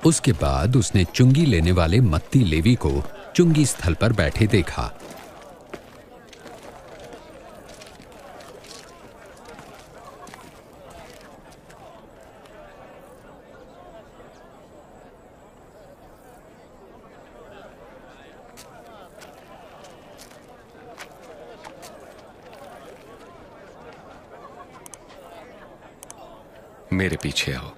उसके बाद उसने चुंगी लेने वाले मत्ती लेवी को चुंगी स्थल पर बैठे देखा। मेरे पीछे आओ।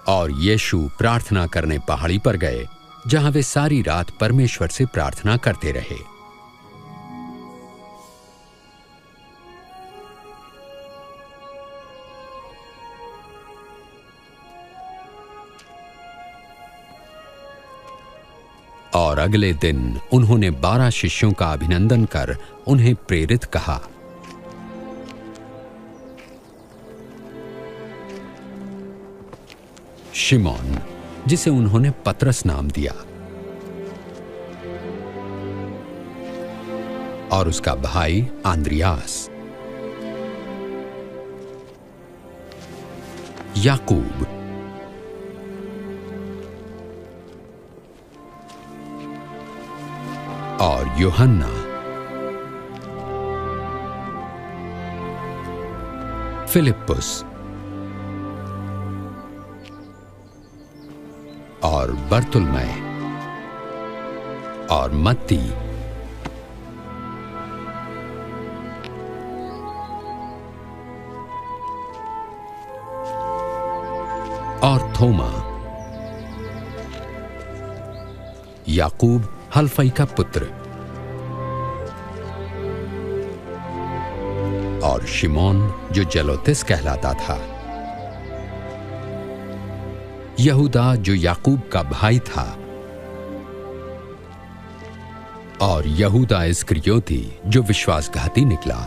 और यीशु प्रार्थना करने पहाड़ी पर गए, जहां वे सारी रात परमेश्वर से प्रार्थना करते रहे। और अगले दिन उन्होंने 12 शिष्यों का अभिनंदन कर उन्हें प्रेरित कहा। शिमोन, जिसे उन्होंने पतरस नाम दिया, और उसका भाई आंद्रियास, याकूब, और यूहन्ना, फिलिप्पुस, और बर्तुलमै, और मत्ती, और थोमा, याकूब हल्फई का पुत्र, और शिमोन जो जलोतिस कहलाता था, यहूदा जो याकूब का भाई था, और यहूदा इस्करियोती जो विश्वासघाती निकला।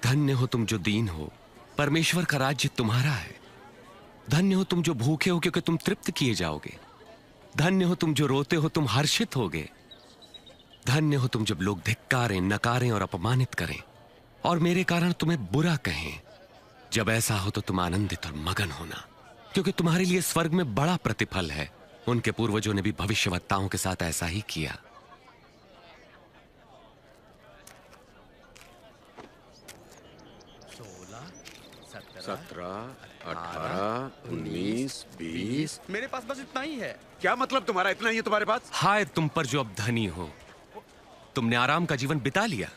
धन्य हो तुम जो दीन हो, परमेश्वर का राज्य तुम्हारा है। धन्य हो तुम जो भूखे हो, क्योंकि तुम तृप्त किए जाओगे। धन्य हो तुम जो रोते हो, तुम हर्षित होगे। धन्य हो तुम जब लोग धिक्कारें, नकारें और अपमानित करें और मेरे कारण तुम्हें बुरा कहें। जब ऐसा हो तो तुम आनंदित और मगन होना, क्योंकि तुम्हारे लिए स्वर्ग में बड़ा प्रतिफल है। उनके पूर्वजों ने भी भविष्यवक्ताओं के साथ ऐसा ही किया। 17, 18, 19, 20। मेरे पास बस इतना ही है। क्या मतलब तुम्हारा इतना ही है तुम्हारे पास? हाय तुम पर जो अब धनी हो, तुमने आराम का जीवन बिता लिया।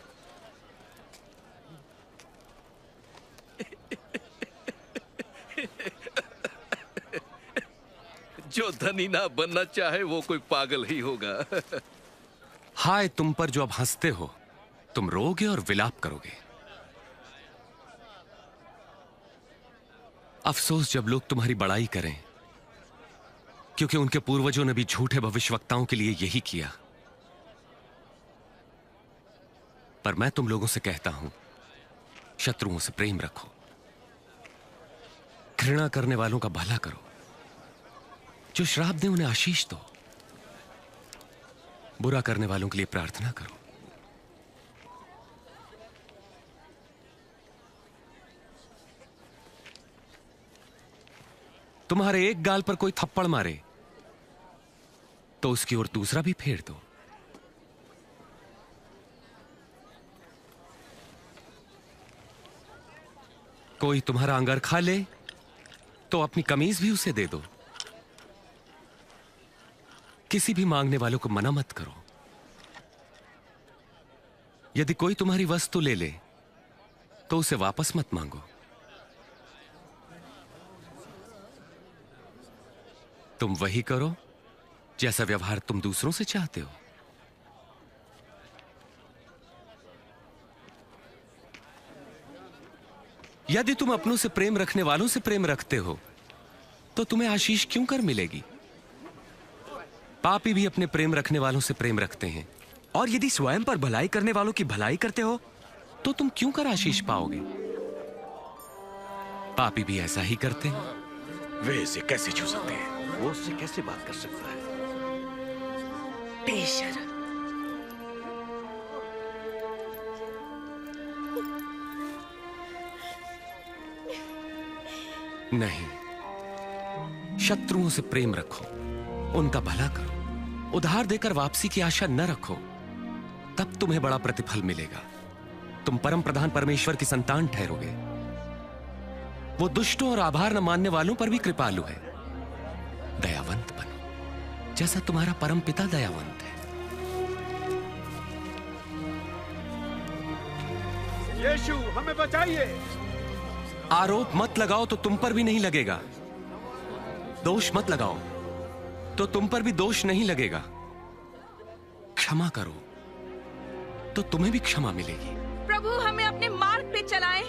जो धनी ना बनना चाहे वो कोई पागल ही होगा। हाय तुम पर जो अब हंसते हो, तुम रोगे और विलाप करोगे। अफसोस जब लोग तुम्हारी बड़ाई करें, क्योंकि उनके पूर्वजों ने भी झूठे भविष्यवक्ताओं के लिए यही किया। पर मैं तुम लोगों से कहता हूं, शत्रुओं से प्रेम रखो, घृणा करने वालों का भला करो, जो श्राप दे उन्हें आशीष दो, बुरा करने वालों के लिए प्रार्थना करो। तुम्हारे एक गाल पर कोई थप्पड़ मारे तो उसकी ओर दूसरा भी फेर दो। कोई तुम्हारा अंगर खा ले तो अपनी कमीज भी उसे दे दो। किसी भी मांगने वालों को मना मत करो। यदि कोई तुम्हारी वस्तु ले ले तो उसे वापस मत मांगो। तुम वही करो जैसा व्यवहार तुम दूसरों से चाहते हो। यदि तुम अपनों से प्रेम रखने वालों से प्रेम रखते हो तो तुम्हें आशीष क्यों कर मिलेगी? पापी भी अपने प्रेम रखने वालों से प्रेम रखते हैं। और यदि स्वयं पर भलाई करने वालों की भलाई करते हो तो तुम क्यों कर आशीष पाओगे? पापी भी ऐसा ही करते हैं। वे इसे कैसे छू सकते हैं? वो उससे कैसे बात कर सकता है? बेशर्म। नहीं, शत्रुओं से प्रेम रखो, उनका भला करो, उधार देकर वापसी की आशा न रखो, तब तुम्हें बड़ा प्रतिफल मिलेगा। तुम परम प्रधान परमेश्वर की संतान ठहरोगे। वो दुष्टों और आभार न मानने वालों पर भी कृपालु है। दयावंत बनो जैसा तुम्हारा परम पिता दयावंत है। यीशु, हमें बचाइए। आरोप मत लगाओ तो तुम पर भी नहीं लगेगा। दोष मत लगाओ तो तुम पर भी दोष नहीं लगेगा। क्षमा करो तो तुम्हें भी क्षमा मिलेगी। प्रभु, हमें अपने मार्ग पे चलाएं।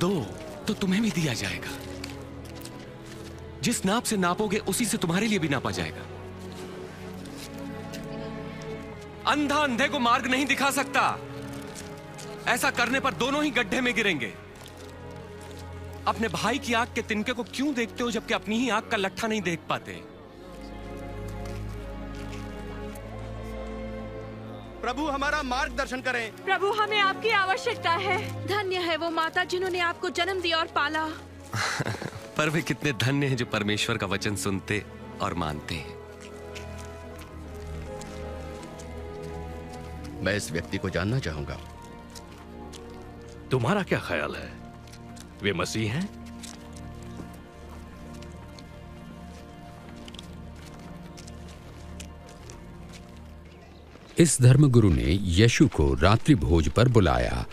दो तो तुम्हें भी दिया जाएगा। जिस नाप से नापोगे उसी से तुम्हारे लिए भी नापा जाएगा। अंधा अंधे को मार्ग नहीं दिखा सकता। ऐसा करने पर दोनों ही गड्ढे में गिरेंगे। अपने भाई की आंख के तिनके को क्यों देखते हो जबकि अपनी ही आंख का लट्ठा नहीं देख पाते? प्रभु, हमारा मार्गदर्शन करें। प्रभु, हमें आपकी आवश्यकता है। धन्य है वो माता जिन्होंने आपको जन्म दिया और पाला। पर वे कितने धन्य हैं जो परमेश्वर का वचन सुनते और मानते हैं। मैं इस व्यक्ति को जानना चाहूंगा। तुम्हारा क्या ख्याल है, वे मसीह हैं? इस धर्मगुरु ने यीशु को रात्रि भोज पर बुलाया।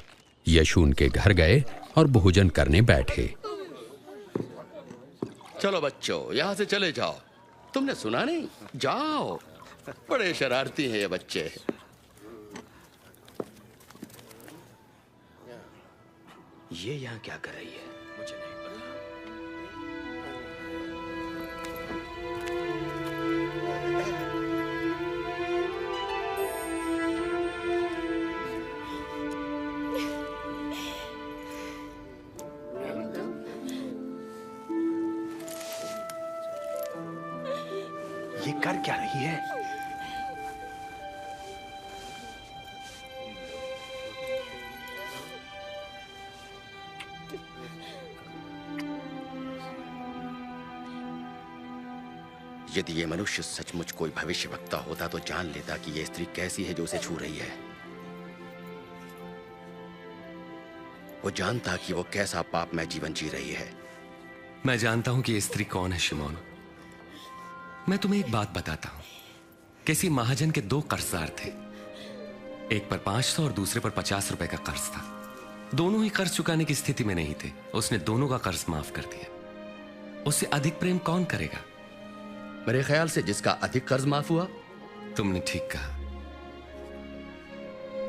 यीशु उनके घर गए और भोजन करने बैठे। चलो बच्चों, यहां से चले जाओ। तुमने सुना नहीं? जाओ। बड़े शरारती हैं ये बच्चे। ये यहाँ क्या कर रही है? मुझे नहीं पता। ये कर क्या रही है? यदि ये मनुष्य सचमुच कोई भविष्यवक्ता होता तो जान लेता कि ये स्त्री कैसी है जो उसे छू रही है। वो जानता कि वो कैसा पापमय जीवन जी रही है। मैं जानता हूं कि ये स्त्री कौन है शिमोन। मैं तुम्हें एक बात बताता हूं। किसी महाजन के 2 कर्जदार थे। एक पर 500 और दूसरे पर 50 रुपए का कर्ज था। दोनों ही कर्ज चुकाने की स्थिति में नहीं थे। उसने दोनों का कर्ज माफ कर दिया। उससे अधिक प्रेम कौन करेगा? मेरे ख्याल से जिसका अधिक कर्ज माफ हुआ। तुमने ठीक कहा।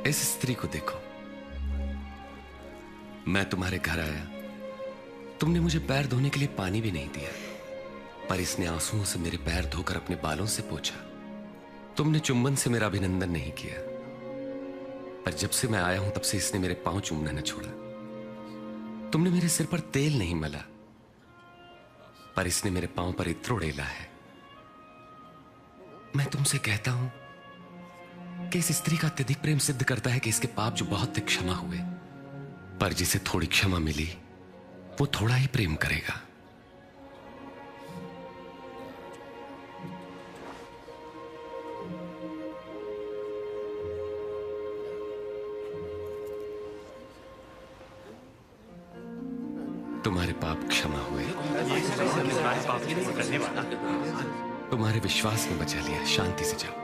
इस स्त्री को देखो। मैं तुम्हारे घर आया, तुमने मुझे पैर धोने के लिए पानी भी नहीं दिया, पर इसने आंसुओं से मेरे पैर धोकर अपने बालों से पोंछा। तुमने चुंबन से मेरा अभिनंदन नहीं किया, पर जब से मैं आया हूं तब से इसने मेरे पांव चूमना न छोड़ा। तुमने मेरे सिर पर तेल नहीं मला, पर इसने मेरे पांव पर इत्र उड़ेला है। मैं तुमसे कहता हूं कि इस स्त्री का अत्यधिक प्रेम सिद्ध करता है कि इसके पाप जो बहुत थे क्षमा हुए, पर जिसे थोड़ी क्षमा मिली वो थोड़ा ही प्रेम करेगा। तुम्हारे पाप क्षमा हुए। तुम्हारे विश्वास ने बचा लिया, शांति से जाओ।